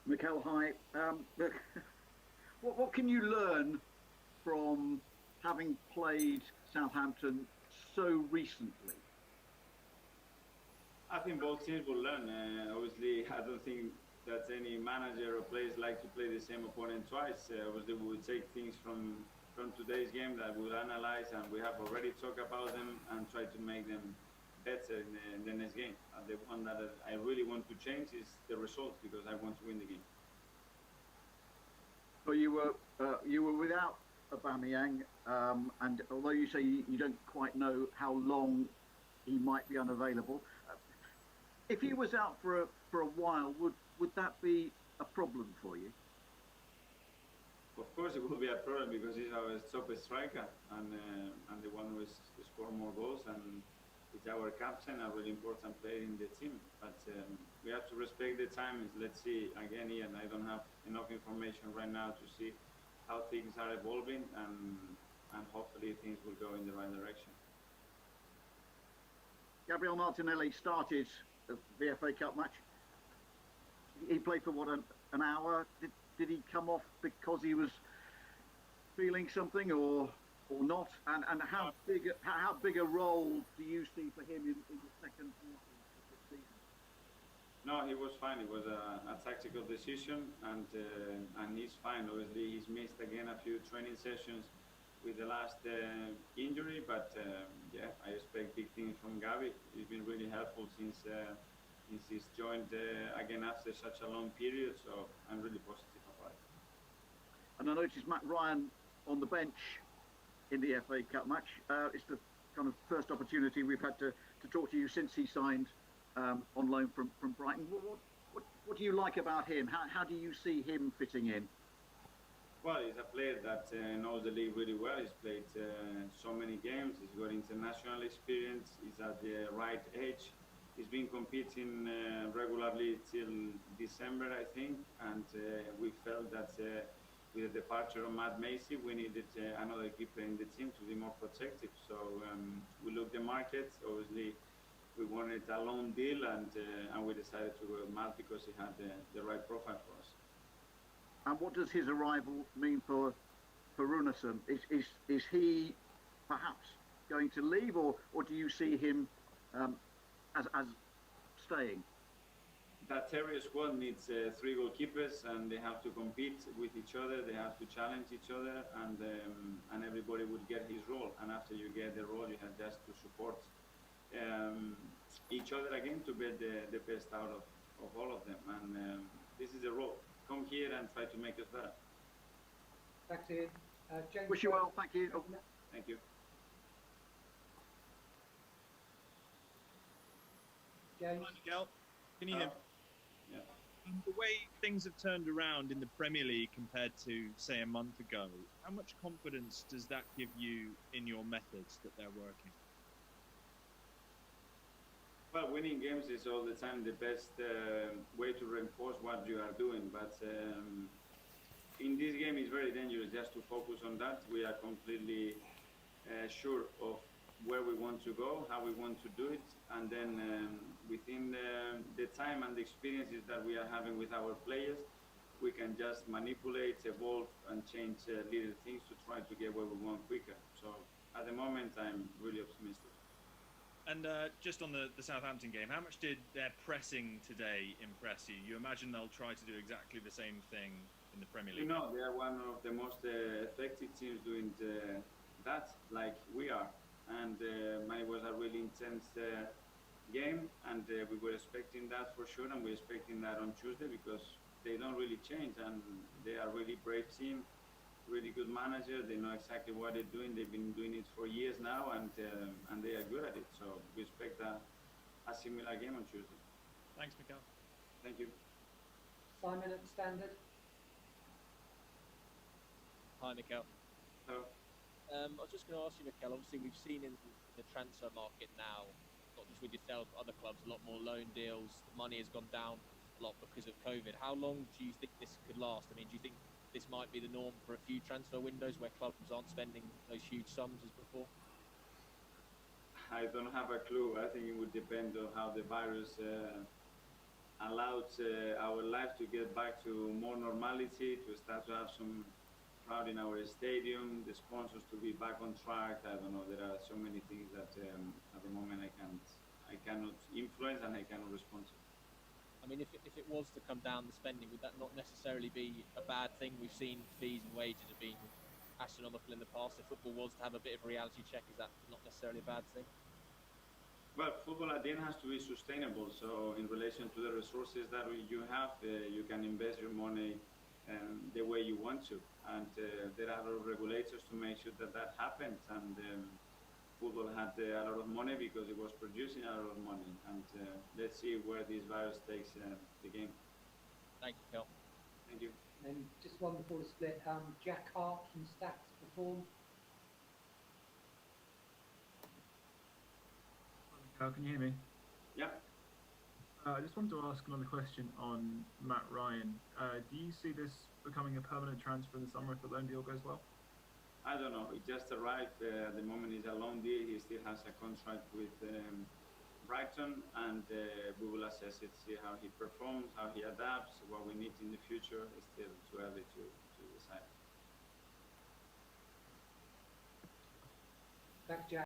Mikel, hi. Look, what can you learn from having played Southampton so recently? I think both teams will learn. Obviously, I don't think that any manager or players like to play the same opponent twice. Obviously, we will take things from today's game that we'll analyze, and we have already talked about them and try to make them better in the next game. The one that I really want to change is the results because I want to win the game. But you were without Aubameyang, and although you say you don't quite know how long he might be unavailable, if he was out for a while, would that be a problem for you? Of course, it will be a problem because he's our top striker and the one who is score more goals and is our captain, a really important player in the team. But we have to respect the times. Let's see again, Ian. I don't have enough information right now to see how things are evolving, and hopefully things will go in the right direction. Gabriel Martinelli started the FA Cup match. He played for what an hour. Did he come off because he was feeling something or not? And how big a role do you see for him in the second half of this season? No, he was fine. It was a tactical decision, and he's fine. Obviously, he's missed again a few training sessions with the last injury, but yeah, I expect big things from Gavi. He's been really helpful since he's joined again after such a long period. So I'm really positive about it. And I noticed Matt Ryan on the bench in the FA Cup match. It's the kind of first opportunity we've had to talk to you since he signed on loan from Brighton. What do you like about him? How do you see him fitting in? Well, he's a player that knows the league really well. He's played so many games. He's got international experience. He's at the right age. He's been competing regularly till December, I think, and we felt that with the departure of Matt Macy, we needed another keeper in the team to be more protective. So we looked at the market. Obviously, we wanted a loan deal, and we decided to go with Matt because he had the right profile for us. And what does his arrival mean for Runarsson? Is he perhaps going to leave, or do you see him as staying? That Terrier squad needs three goalkeepers, and they have to compete with each other. They have to challenge each other, and everybody would get his role. And after you get the role, you have just to support um, each other again to get the best out of all of them. And this is the role. Come here and try to make us better. Back to you. James. Wish you well. Thank you. Oh. Thank you. James. Hi, Miguel. Can you hear me? Yeah. The way things have turned around in the Premier League compared to, say, a month ago, how much confidence does that give you in your methods that they're working? Well, winning games is all the time the best way to reinforce what you are doing. But in this game, it's very dangerous just to focus on that. We are completely sure of where we want to go, how we want to do it, and then within the time and the experiences that we are having with our players, we can just manipulate, evolve, and change little things to try to get where we want quicker. So at the moment, I'm really optimistic. And just on the Southampton game, how much did their pressing today impress you? You imagine they'll try to do exactly the same thing in the Premier League? You know, they are one of the most effective teams doing that, like we are. And it was a really intense game, and we were expecting that for sure, and we're expecting that on Tuesday because they don't really change, and they are a really brave team, really good manager. They know exactly what they're doing. They've been doing it for years now, and they are good at it. So we expect a similar game on Tuesday. Thanks, Miguel. Thank you. Simon at Standard. Hi, Mikel. Hello. I was just going to ask you, Mikel, obviously we've seen in the transfer market now, not just with yourself, but other clubs, a lot more loan deals. Money has gone down a lot because of COVID. How long do you think this could last? I mean, do you think this might be the norm for a few transfer windows where clubs aren't spending those huge sums as before? I don't have a clue. I think it would depend on how the virus allowed our life to get back to more normality, to start to have some crowd in our stadium, the sponsors to be back on track. I don't know. There are so many things that at the moment I cannot influence and I cannot respond to. I mean, if it was to come down the spending, would that not necessarily be a bad thing? We've seen fees and wages have been astronomical in the past. If football was to have a bit of a reality check, is that not necessarily a bad thing? Well, football at the end has to be sustainable. So in relation to the resources that you have, you can invest your money the way you want to. And there are regulators to make sure that that happens. And football had a lot of money because it was producing a lot of money. And let's see where this virus takes the game. Thank you, Kel. Thank you. And then just one before the split, Jack Hart from Stats Perform. Can you hear me? Yeah. I just wanted to ask another question on Matt Ryan. Do you see this becoming a permanent transfer in the summer if the loan deal goes well? I don't know. He just arrived. At the moment, he's a loan deal. He still has a contract with Brighton, and we will assess it, see how he performs, how he adapts, what we need in the future. It's still too early to decide. Back to Jack.